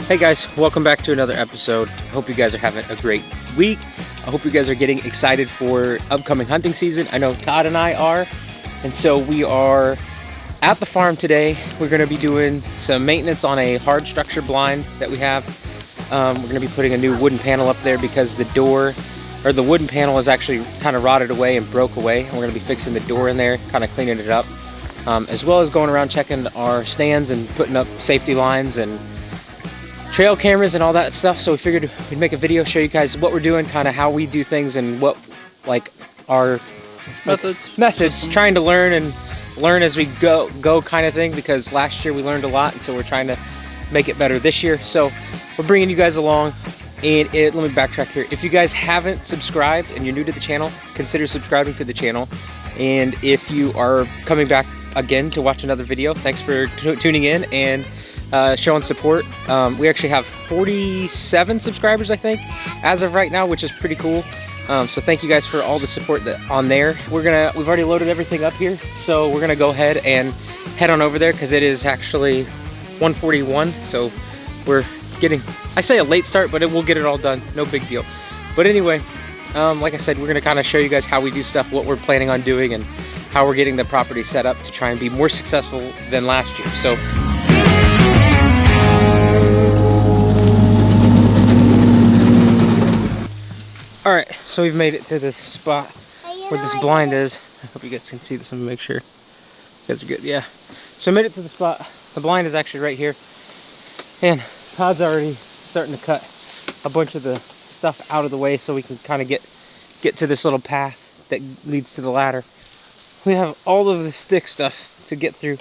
Hey guys, welcome back to another episode. I hope you guys are having a great week. I hope you guys are getting excited for upcoming hunting season. I know Todd and I are. And so we are at the farm today. We're going to be doing some maintenance on a hard structure blind that we have. We're going to be putting a new wooden panel up there because the door, or the wooden panel is actually kind of rotted away and broke away. And we're going to be fixing the door in there, kind of cleaning it up. As well as going around checking our stands and putting up safety lines and trail cameras and all that stuff. So we figured we'd make a video, show you guys what we're doing, kind of how we do things and what like our methods, trying to learn as we go kind of thing, because last year we learned a lot, and so we're trying to make it better this year. So we're bringing you guys along. And let me backtrack here. If you guys haven't subscribed and you're new to the channel, consider subscribing to the channel. And if you are coming back again to watch another video, thanks for tuning in and showing support. We actually have 47 subscribers, I think, as of right now, which is pretty cool. So thank you guys for all the support on there. We've already loaded everything up here, so we're gonna go ahead and head on over there because it is actually 1:41. So we're getting, I say a late start, but we'll get it all done, no big deal. But anyway, like I said, we're gonna kind of show you guys how we do stuff, what we're planning on doing, and how we're getting the property set up to try and be more successful than last year. So alright, so we've made it to this spot where this blind is. I hope you guys can see this. I'm gonna make sure you guys are good. Yeah. So I made it to the spot. The blind is actually right here. And Todd's already starting to cut a bunch of the stuff out of the way so we can kind of get to this little path that leads to the ladder. We have all of this thick stuff to get through,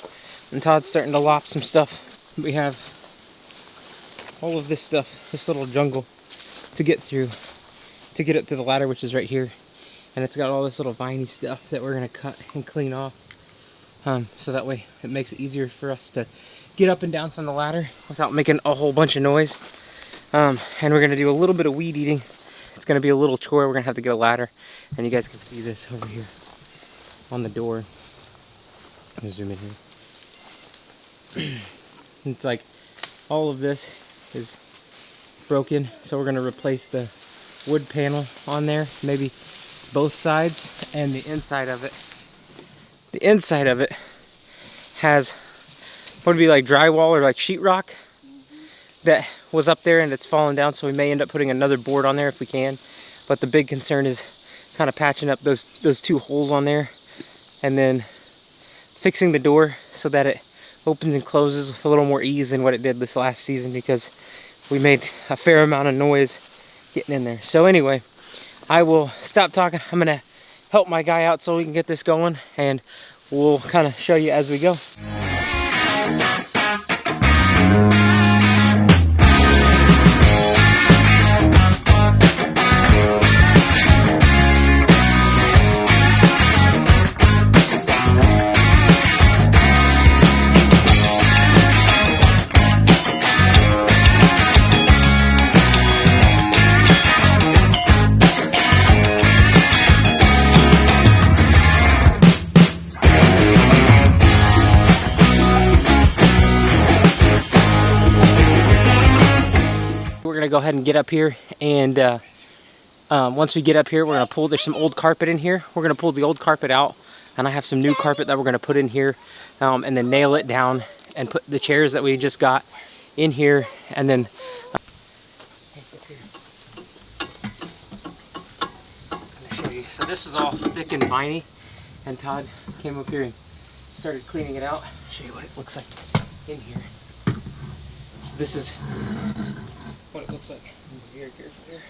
and Todd's starting to lop some stuff. We have all of this stuff, this little jungle to get through, to get up to the ladder, which is right here. And it's got all this little viney stuff that we're gonna cut and clean off, so that way it makes it easier for us to get up and down from the ladder without making a whole bunch of noise. And we're gonna do a little bit of weed eating. It's gonna be a little chore. We're gonna have to get a ladder, and you guys can see this over here on the door. I'm gonna zoom in here. It's like all of this is broken, so we're gonna replace the wood panel on there, maybe both sides, and the inside of it. The inside of it has what would be like drywall or like sheetrock that was up there, and it's fallen down, so we may end up putting another board on there if we can. But the big concern is kind of patching up those two holes on there, and then fixing the door so that it opens and closes with a little more ease than what it did this last season, because we made a fair amount of noise getting in there. So anyway, I will stop talking. I'm gonna help my guy out so we can get this going, and we'll kind of show you as we go. Go ahead and get up here, and once we get up here, we're gonna pull, there's some old carpet in here, we're gonna pull the old carpet out, and I have some new carpet that we're gonna put in here, and then nail it down and put the chairs that we just got in here, and then I'm gonna show you. So this is all thick and viney, and Todd came up here and started cleaning it out. I'll show you what it looks like in here. So this is what it looks like. Very careful here.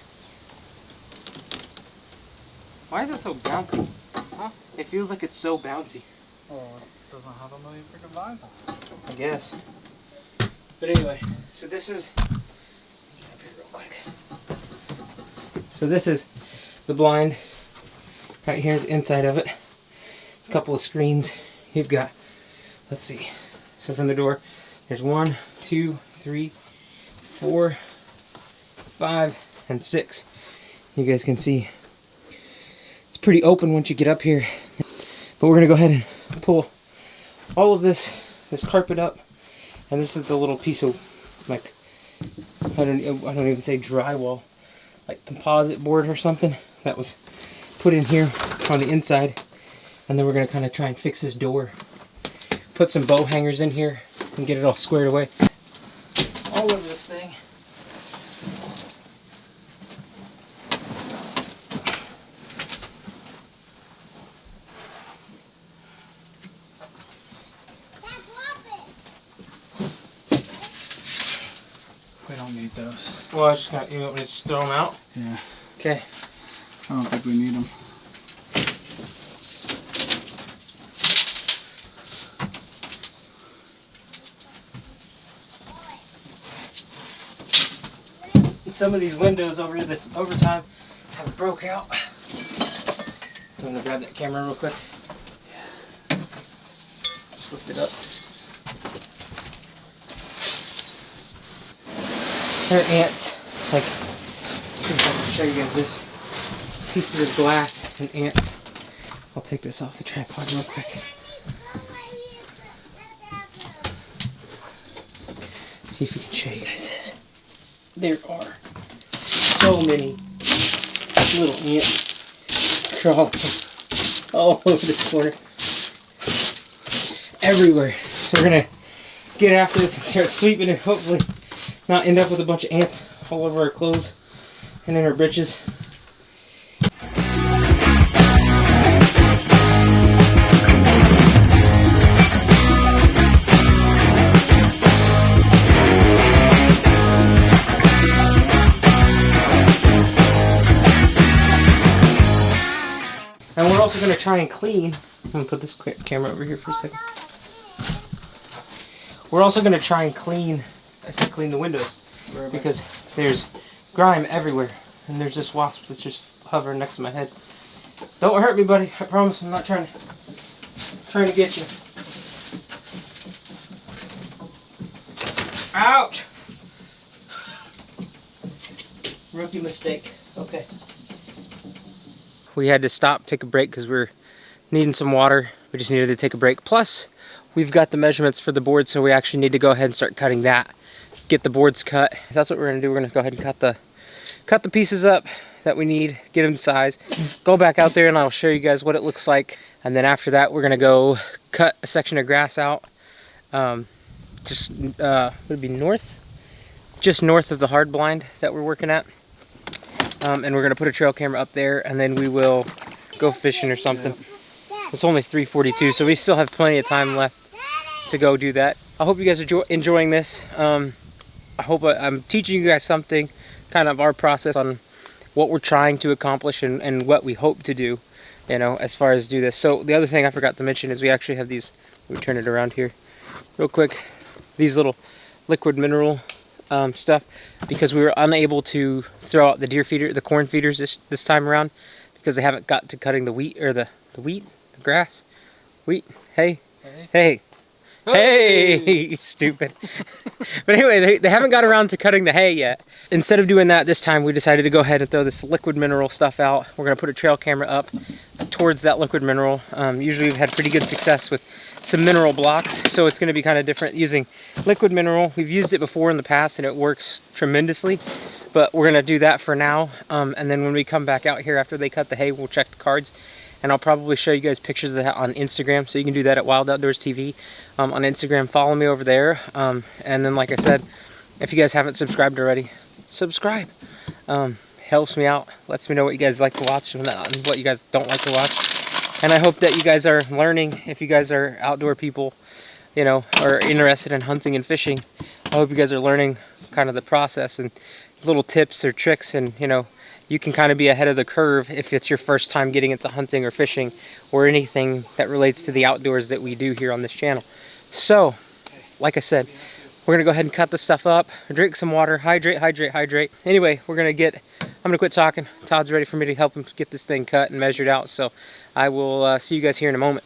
Why is it so bouncy? Huh? It feels like it's so bouncy. Oh, it doesn't have a million freaking vines on it. I guess. But anyway, so this is, get up here real quick. So this is the blind right here, the inside of it. There's a couple of screens. You've got, let's see. So from the door, there's 1, 2, 3, 4, 5, and 6. You guys can see it's pretty open once you get up here. But we're gonna go ahead and pull all of this carpet up, and this is the little piece of like I don't even say drywall, like composite board or something that was put in here on the inside. And then we're gonna kind of try and fix this door. Put some bow hangers in here and get it all squared away. All over this thing. We don't need those. Well, I was just gonna, you want me to just throw them out? Yeah. Okay. I don't think we need them. Some of these windows over here that's over time have broke out. I'm gonna grab that camera real quick. Just lift it up. There are ants. Like, see if I can show you guys this. Pieces of glass and ants. I'll take this off the tripod real quick. See if we can show you guys this. There are so many little ants crawling all over this corner. Everywhere. So we're gonna get after this and start sweeping and hopefully not end up with a bunch of ants all over our clothes and in our britches. And we're also going to try and clean. I'm going to put this camera over here for a second. We're also going to try and clean the windows because there's grime everywhere. And there's this wasp that's just hovering next to my head. Don't hurt me, buddy. I promise I'm not trying to get you. Ouch! Rookie mistake. Okay. We had to stop, take a break because we were needing some water. We just needed to take a break. Plus, we've got the measurements for the board, so we actually need to go ahead and start cutting that. Get the boards cut. That's what we're gonna do. We're gonna go ahead and cut the pieces up that we need, get them to size. Go back out there and I'll show you guys what it looks like. And then after that, we're gonna go cut a section of grass out. Would it be north? Just north of the hard blind that we're working at. And we're going to put a trail camera up there and then we will go fishing or something. It's only 3:42, so we still have plenty of time left to go do that. I hope you guys are enjoying this. I hope I'm teaching you guys something, kind of our process on what we're trying to accomplish and what we hope to do, you know, as far as do this. So the other thing I forgot to mention is we actually have these, let me turn it around here real quick, these little liquid mineral stuff, because we were unable to throw out the corn feeders this time around because they haven't got to cutting the wheat or the grass, hey. Stupid. But anyway, they haven't got around to cutting the hay yet. Instead of doing that this time, we decided to go ahead and throw this liquid mineral stuff out. We're going to put a trail camera up towards that liquid mineral. Usually we've had pretty good success with some mineral blocks, so it's going to be kind of different using liquid mineral. We've used it before in the past and it works tremendously, but we're going to do that for now. And then when we come back out here after they cut the hay, we'll check the cards. And I'll probably show you guys pictures of that on Instagram, so you can do that at Wild Outdoors TV on Instagram. Follow me over there. And then, like I said, if you guys haven't subscribed already, subscribe. Helps me out, lets me know what you guys like to watch and what you guys don't like to watch. And I hope that you guys are learning. If you guys are outdoor people, you know, are interested in hunting and fishing, I hope you guys are learning kind of the process and little tips or tricks, and you know, you can kind of be ahead of the curve if it's your first time getting into hunting or fishing or anything that relates to the outdoors that we do here on this channel. So, like I said, we're going to go ahead and cut this stuff up, drink some water, hydrate. Anyway, I'm going to quit talking. Todd's ready for me to help him get this thing cut and measured out, so I will see you guys here in a moment.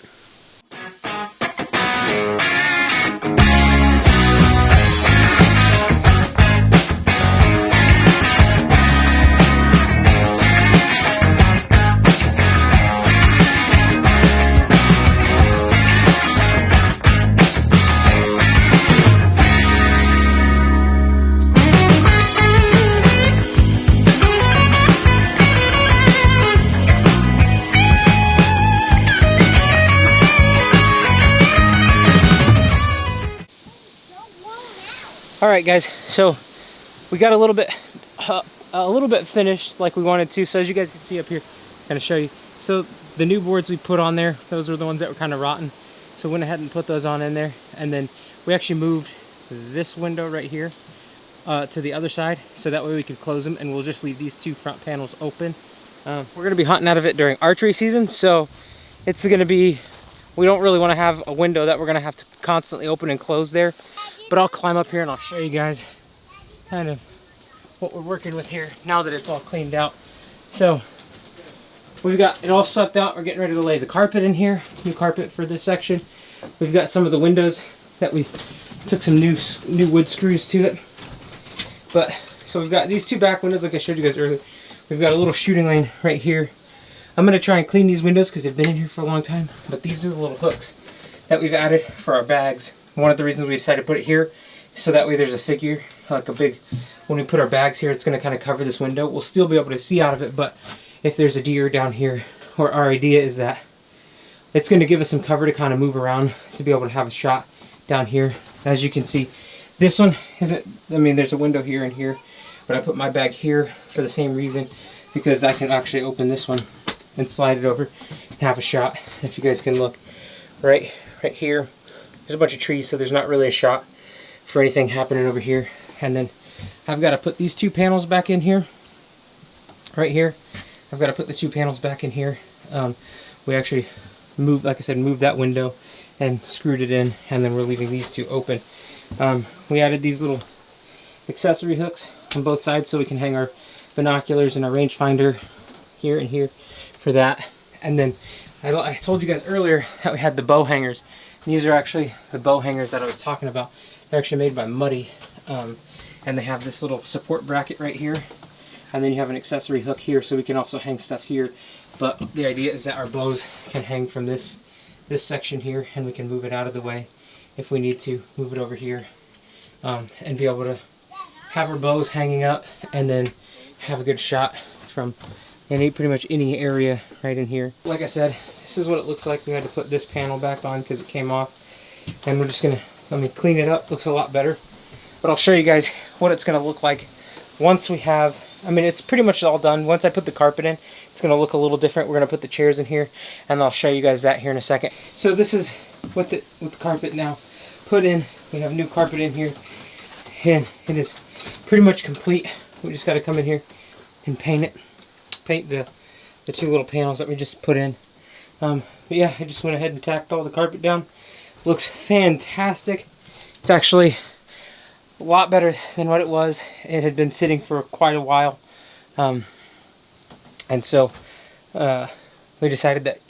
All right, guys. So we got a little bit finished like we wanted to. So as you guys can see up here, I'm gonna show you. So the new boards we put on there, those were the ones that were kind of rotten. So went ahead and put those on in there, and then we actually moved this window right here to the other side, so that way we could close them, and we'll just leave these two front panels open. We're gonna be hunting out of it during archery season, so it's gonna be, we don't really want to have a window that we're gonna have to constantly open and close there. But I'll climb up here and I'll show you guys kind of what we're working with here now that it's all cleaned out. So we've got it all sucked out. We're getting ready to lay the carpet in here, new carpet for this section. We've got some of the windows that we took some new wood screws to it. But so we've got these two back windows like I showed you guys earlier. We've got a little shooting lane right here. I'm gonna try and clean these windows because they've been in here for a long time. But these are the little hooks that we've added for our bags. One of the reasons we decided to put it here is so that way there's a figure, like a big, when we put our bags here, it's going to kind of cover this window. We'll still be able to see out of it, but if there's a deer down here, or our idea is that it's going to give us some cover to kind of move around to be able to have a shot down here. As you can see, this one isn't, I mean, there's a window here and here, but I put my bag here for the same reason, because I can actually open this one and slide it over and have a shot. If you guys can look right here, there's a bunch of trees, so there's not really a shot for anything happening over here. And then I've got to put these two panels back in here, right here. I've got to put the two panels back in here. We actually moved, like I said, moved that window and screwed it in, and then we're leaving these two open. We added these little accessory hooks on both sides so we can hang our binoculars and our rangefinder here and here for that. And then I told you guys earlier that we had the bow hangers. These are actually the bow hangers that I was talking about. They're actually made by Muddy, and they have this little support bracket right here, and then you have an accessory hook here, so we can also hang stuff here. But the idea is that our bows can hang from this section here, and we can move it out of the way if we need to, move it over here, and be able to have our bows hanging up, and then have a good shot from pretty much any area right in here. Like I said, this is what it looks like. We had to put this panel back on because it came off, and we're just gonna, clean it up. Looks a lot better, but I'll show you guys what it's gonna look like once we have, it's pretty much all done. Once I put the carpet in, it's gonna look a little different. We're gonna put the chairs in here, and I'll show you guys that here in a second. So this is with the carpet now put in. We have new carpet in here, and it is pretty much complete. We just got to come in here and paint it. Paint the two little panels that we just put in. But yeah, I just went ahead and tacked all the carpet down. Looks fantastic. It's actually a lot better than what it was. It had been sitting for quite a while. And so we decided that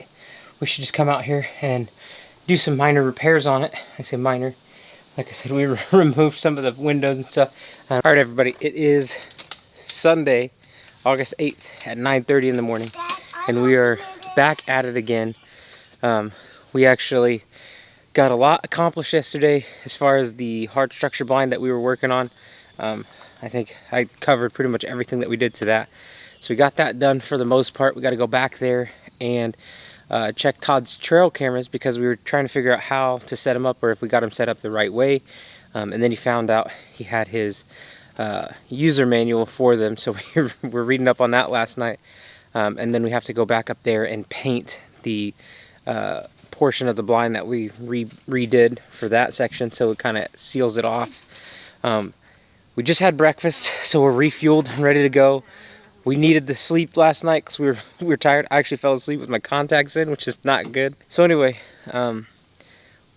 we should just come out here and do some minor repairs on it. I say minor. Like I said, we removed some of the windows and stuff. Alright everybody, it is Sunday, August 8th at 9:30 in the morning, and we are back at it again. We actually got a lot accomplished yesterday as far as the hard structure blind that we were working on. I think I covered pretty much everything that we did to that. So we got that done for the most part. We got to go back there and check Todd's trail cameras because we were trying to figure out how to set them up, or if we got them set up the right way. And then he found out he had his user manual for them, so we were reading up on that last night, and then we have to go back up there and paint the portion of the blind that we redid for that section, so it kind of seals it off. We just had breakfast, so we're refueled and ready to go. We needed the sleep last night because we were tired. I actually fell asleep with my contacts in, which is not good. So anyway,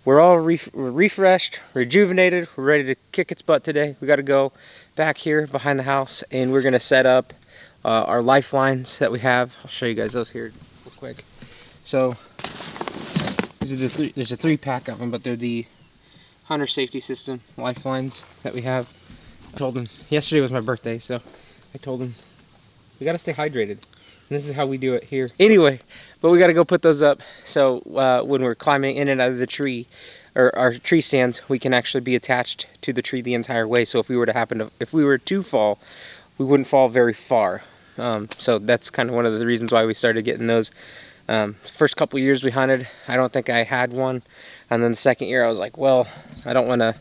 we're all refreshed, rejuvenated. We're ready to kick its butt today. We got to go back here behind the house, and we're gonna set up our lifelines that we have. I'll show you guys those here real quick. So these are the three. There's a 3-pack of them, but they're the Hunter Safety System lifelines that we have. I told him yesterday was my birthday, so I told him we got to stay hydrated. And this is how we do it here. Anyway, but we got to go put those up. So when we're climbing in and out of the tree, or our tree stands, we can actually be attached to the tree the entire way. So if we were to fall, we wouldn't fall very far. So that's kind of one of the reasons why we started getting those. First couple years we hunted, I don't think I had one. And then the second year I was like, well, I don't want to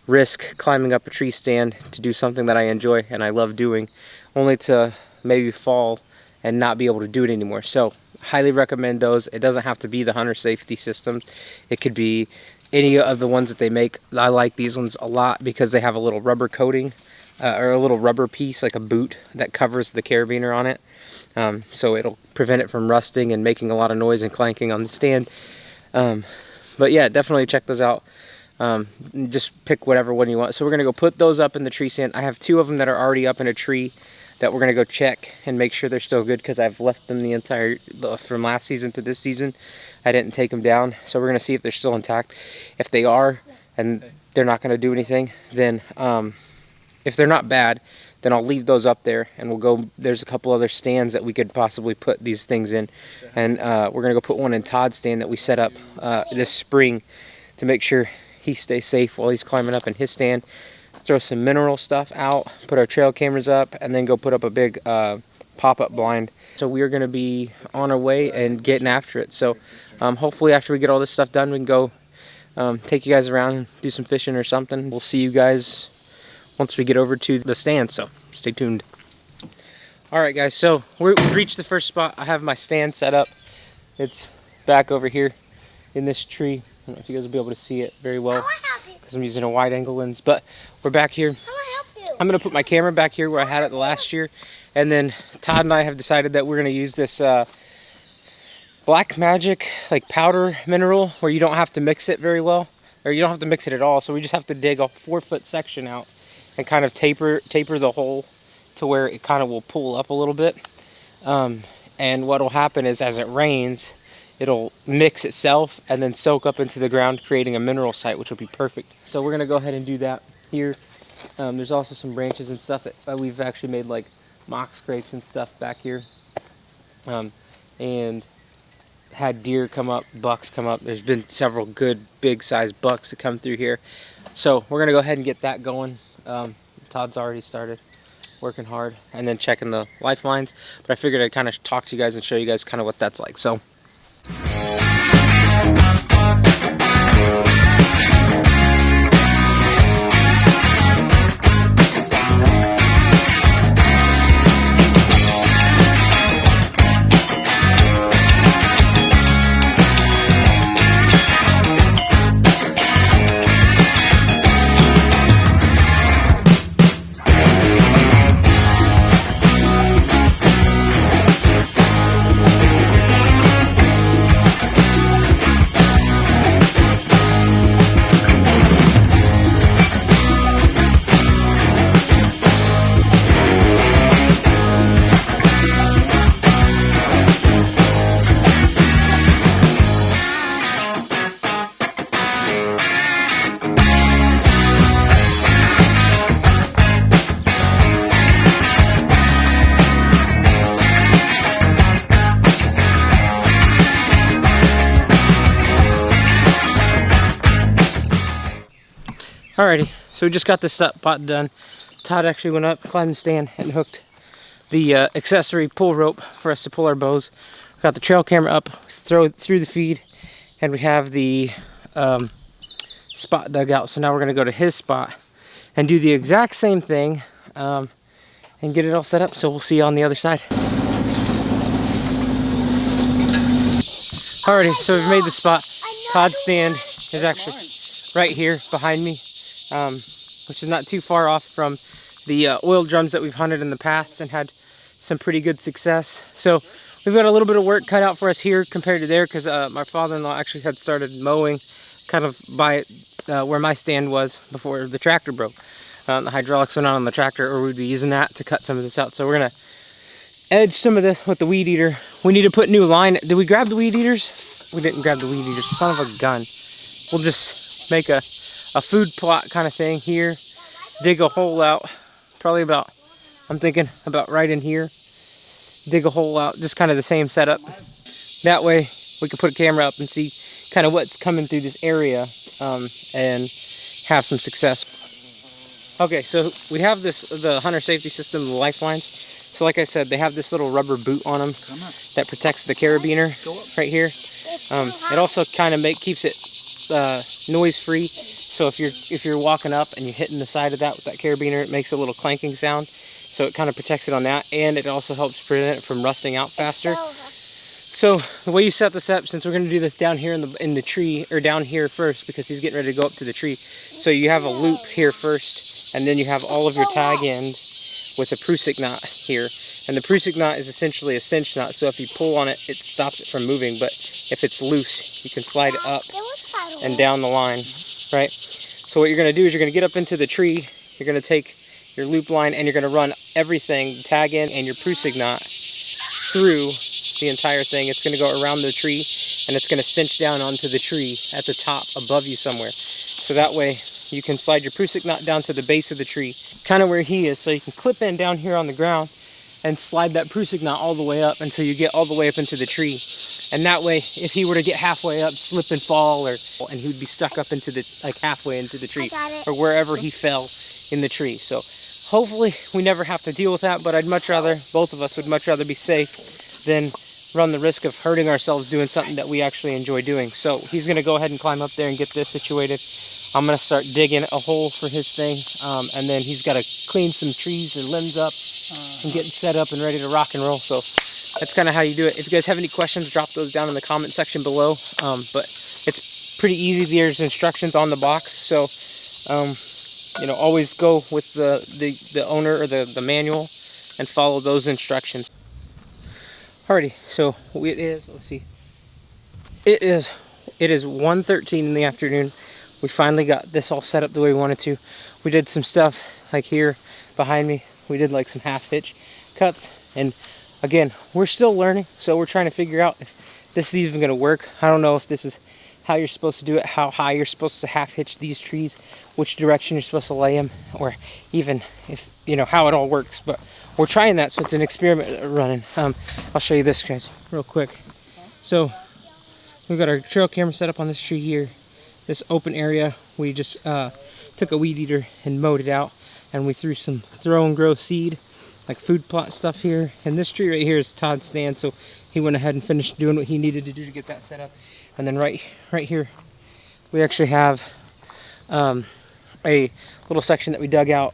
risk climbing up a tree stand to do something that I enjoy and I love doing, only to maybe fall and not be able to do it anymore. So highly recommend those. It doesn't have to be the hunter safety systems. It could be any of the ones that they make. I like these ones a lot because they have a little rubber coating or a little rubber piece like a boot that covers the carabiner on it. So it'll prevent it from rusting and making a lot of noise and clanking on the stand. But yeah, definitely check those out. Just pick whatever one you want. So we're gonna go put those up in the tree stand. I have 2 of them that are already up in a tree that we're gonna go check and make sure they're still good, because I've left them the entire from last season to this season. I didn't take them down, so we're gonna see if they're still intact. If they are and they're not gonna do anything, then if they're not bad, then I'll leave those up there and we'll go. There's a couple other stands that we could possibly put these things in, and we're gonna go put one in Todd's stand that we set up this spring to make sure he stays safe while he's climbing up in his stand. Throw some mineral stuff out, put our trail cameras up, and then go put up a big pop-up blind. So we are going to be on our way and getting after it. So hopefully after we get all this stuff done, we can go take you guys around and do some fishing or something. We'll see you guys once we get over to the stand, so stay tuned. Alright guys, so we've reached the first spot. I have my stand set up. It's back over here in this tree. I don't know if you guys will be able to see it very well because I'm using a wide angle lens, but we're back here. I'm going to put my camera back here where I had it the last year, and then Todd and I have decided that we're going to use this Black Magic like powder mineral where you don't have to mix it very well, or you don't have to mix it at all, so we just have to dig a 4-foot section out and kind of taper the hole to where it kind of will pull up a little bit, and what will happen is as it rains, it'll mix itself and then soak up into the ground, creating a mineral site, which will be perfect. So we're gonna go ahead and do that here. There's also some branches and stuff that we've actually made like mock scrapes and stuff back here, and had deer come up, bucks come up. There's been several good big sized bucks that come through here. So we're gonna go ahead and get that going. Todd's already started working hard and then checking the lifelines, but I figured I'd kind of talk to you guys and show you guys kind of what that's like. So alrighty, so we just got this spot done. Todd actually went up, climbed the stand, and hooked the accessory pull rope for us to pull our bows. Got the trail camera up, through the feed, and we have the spot dug out. So now we're going to go to his spot and do the exact same thing and get it all set up. So we'll see you on the other side. Alrighty, so we've made the spot. Todd's stand is actually right here behind me, which is not too far off from the oil drums that we've hunted in the past and had some pretty good success. So we've got a little bit of work cut out for us here compared to there, because my father-in-law actually had started mowing kind of by where my stand was before the tractor broke. The hydraulics went out on the tractor, or we'd be using that to cut some of this out. So we're gonna edge some of this with the weed eater. We need to put new line. Did we grab the weed eaters? We didn't grab the weed eaters, son of a gun. We'll just make a food plot kind of thing here. Dig a hole out, probably about, I'm thinking about right in here. Dig a hole out, just kind of the same setup. That way we can put a camera up and see kind of what's coming through this area and have some success. Okay, so we have the hunter safety system, the lifelines. So like I said, they have this little rubber boot on them that protects the carabiner right here. It also kind of keeps it noise free, So if you're walking up and you're hitting the side of that with that carabiner, it makes a little clanking sound. So it kind of protects it on that, and it also helps prevent it from rusting out faster. So the way you set this up, since we're going to do this down here in the tree, or down here first, because he's getting ready to go up to the tree. So you have a loop here first, and then you have all of your tag end with a Prusik knot here. And the Prusik knot is essentially a cinch knot, so if you pull on it, it stops it from moving. But if it's loose, you can slide it up and down the line, right? So what you're going to do is you're going to get up into the tree, you're going to take your loop line, and you're going to run everything, tag end and your Prusik knot, through the entire thing. It's going to go around the tree, and it's going to cinch down onto the tree at the top above you somewhere. So that way you can slide your Prusik knot down to the base of the tree, kind of where he is. So you can clip in down here on the ground and slide that Prusik knot all the way up until you get all the way up into the tree. And that way, if he were to get halfway up, slip and fall, and he would be stuck up into the, like halfway into the tree, or wherever he fell in the tree. So hopefully we never have to deal with that, but I'd much rather, both of us would much rather be safe than run the risk of hurting ourselves doing something that we actually enjoy doing. So he's going to go ahead and climb up there and get this situated. I'm going to start digging a hole for his thing, and then he's got to clean some trees or limbs up and get set up and ready to rock and roll. So that's kind of how you do it. If you guys have any questions, drop those down in the comment section below. But it's pretty easy. There's instructions on the box, so you know, always go with the owner or the manual and follow those instructions. Alrighty, so it is, let's see, it is 1:13 in the afternoon. We finally got this all set up the way we wanted to. We did some stuff like here behind me. We did like some half hitch cuts, and again, we're still learning, so we're trying to figure out if this is even going to work. I don't know if this is how you're supposed to do it, how high you're supposed to half hitch these trees, which direction you're supposed to lay them, or even if, you know, how it all works. But we're trying that, so it's an experiment running. I'll show you this, guys, real quick. So we've got our trail camera set up on this tree here. This open area, we just took a weed eater and mowed it out, and we threw some throw and grow seed, like food plot stuff here. And this tree right here is Todd's stand, so he went ahead and finished doing what he needed to do to get that set up. And then right here, we actually have a little section that we dug out,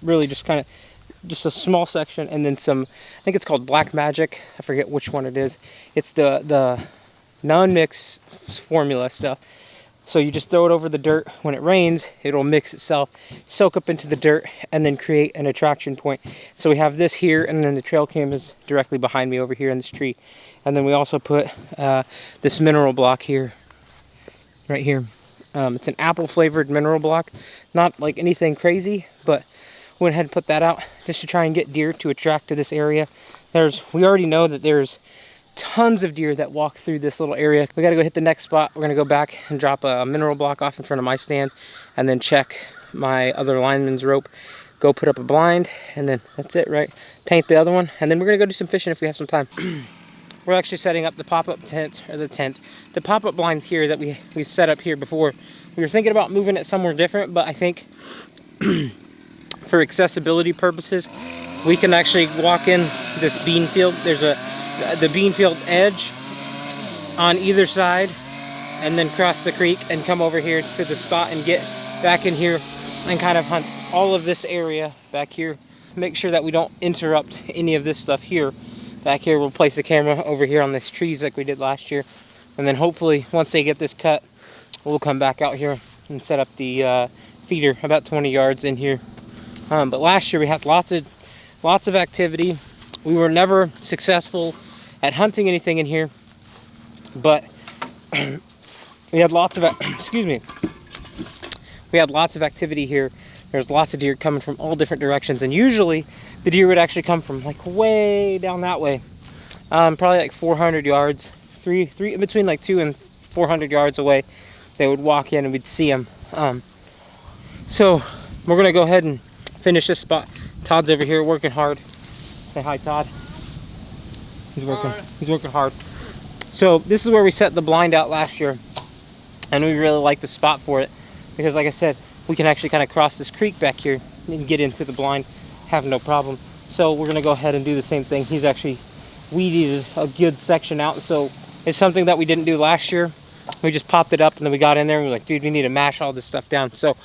really just kind of, just a small section, and then some, I think it's called Black Magic, I forget which one it is. It's the non-mix formula stuff. So you just throw it over the dirt. When it rains, it'll mix itself, soak up into the dirt, and then create an attraction point. So we have this here, and then the trail cam is directly behind me over here in this tree. And then we also put this mineral block here, right here. It's an apple flavored mineral block. Not like anything crazy, but went ahead and put that out just to try and get deer to attract to this area. We already know that there's tons of deer that walk through this little area. We got to go hit the next spot. We're going to go back and drop a mineral block off in front of my stand, and then check my other lineman's rope, go put up a blind, and then that's it, right? Paint the other one, and then we're going to go do some fishing if we have some time. We're actually setting up the pop-up tent, or the pop-up blind here that we set up here before. We were thinking about moving it somewhere different, but I think for accessibility purposes, we can actually walk in this bean field. There's the bean field edge on either side, and then cross the creek and come over here to the spot and get back in here and kind of hunt all of this area back here. Make sure that we don't interrupt any of this stuff here. Back here, we'll place the camera over here on these trees like we did last year, and then hopefully once they get this cut, we'll come back out here and set up the feeder about 20 yards in here. But last year we had lots of activity. We were never successful at hunting anything in here, but we had lots of we had lots of activity here. There's lots of deer coming from all different directions, and usually the deer would actually come from like way down that way, probably like 400 yards, between like 200 and 400 yards away. They would walk in and we'd see them. So we're gonna go ahead and finish this spot. Todd's over here working hard. Say hi, Todd. He's working hard. So this is where we set the blind out last year, and we really like the spot for it because, like I said, we can actually kind of cross this creek back here and get into the blind, have no problem. So we're gonna go ahead and do the same thing. He's actually weeded a good section out, so it's something that we didn't do last year. We just popped it up and then we got in there and we were like, dude, we need to mash all this stuff down. So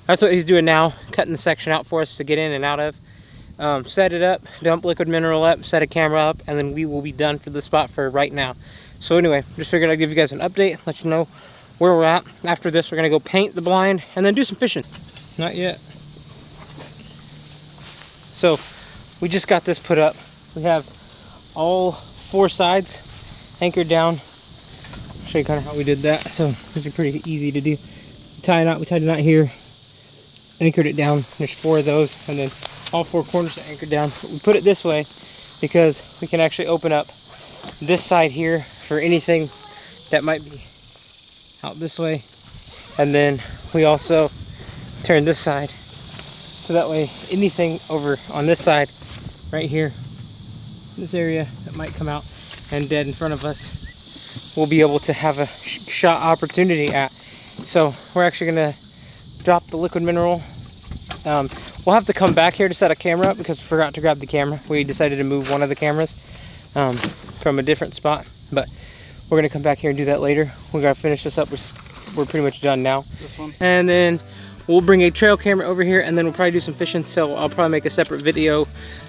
that's what he's doing now, cutting the section out for us to get in and out of. Set it up, dump liquid mineral up, set a camera up, and then we will be done for the spot for right now. So anyway, just figured I'd give you guys an update, let you know where we're at. After this, we're gonna go paint the blind and then do some fishing. Not yet. So we just got this put up. We have all 4 sides anchored down. I'll show you kind of how we did that. So this is pretty easy to do. We tied a knot here, anchored it down. There's 4 of those, and then all 4 corners are anchored down. But we put it this way because we can actually open up this side here for anything that might be out this way, and then we also turn this side so that way anything over on this side right here, this area that might come out and dead in front of us, we'll be able to have a shot opportunity at. So we're actually gonna drop the liquid mineral. We'll have to come back here to set a camera up because we forgot to grab the camera. We decided to move one of the cameras from a different spot, but we're gonna come back here and do that later. We gotta finish this up. We're pretty much done now. This one. And then we'll bring a trail camera over here, and then we'll probably do some fishing. So I'll probably make a separate video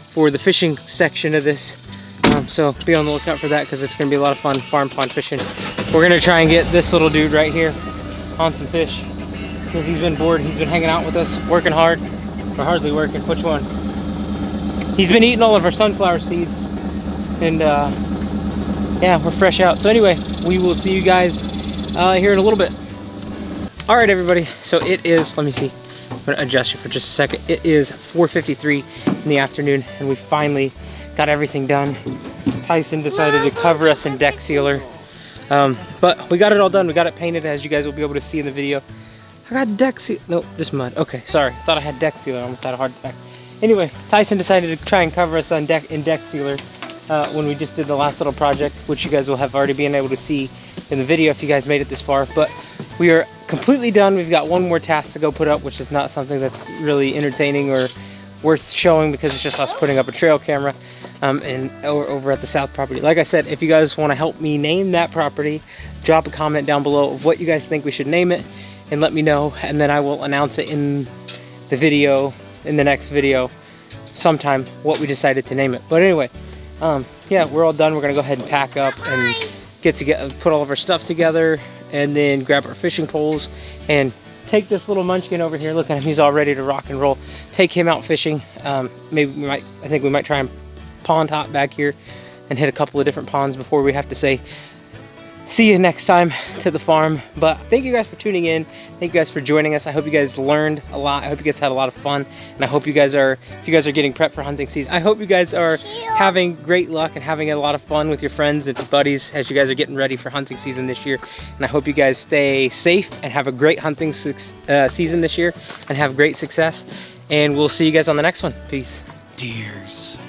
for the fishing section of this. So be on the lookout for that because it's gonna be a lot of fun farm pond fishing. We're gonna try and get this little dude right here on some fish because he's been bored. He's been hanging out with us, working hard, or hardly working. Which one? He's been eating all of our sunflower seeds, and yeah, we're fresh out. So anyway, we will see you guys here in a little bit. All right, everybody. So it is, let me see. I'm gonna adjust you for just a second. It is 4:53 in the afternoon, and we finally got everything done. Tyson decided to cover us in deck sealer. But we got it all done. We got it painted, as you guys will be able to see in the video. I got deck seal, nope, just mud. Okay, sorry. Thought I had deck sealer. I almost had a heart attack. Anyway, Tyson decided to try and cover us on deck sealer when we just did the last little project, which you guys will have already been able to see in the video if you guys made it this far. But we are completely done. We've got one more task to go put up, which is not something that's really entertaining or worth showing because it's just us putting up a trail camera over at the south property. Like I said, if you guys want to help me name that property, drop a comment down below of what you guys think we should name it and let me know, and then I will announce it in the video, in the next video sometime, what we decided to name it. But anyway, yeah, we're all done. We're gonna go ahead and pack up and put all of our stuff together, and then grab our fishing poles and take this little munchkin over here. Look at him, he's all ready to rock and roll. Take him out fishing. Maybe I think we might try and pond hop back here and hit a couple of different ponds before we have to say see you next time to the farm. But thank you guys for tuning in. Thank you guys for joining us. I hope you guys learned a lot. I hope you guys had a lot of fun, and I hope you guys are, if you guys are getting prepped for hunting season, I hope you guys are having great luck and having a lot of fun with your friends and buddies as you guys are getting ready for hunting season this year. And I hope you guys stay safe and have a great hunting season this year and have great success. And we'll see you guys on the next one. Peace. Deers.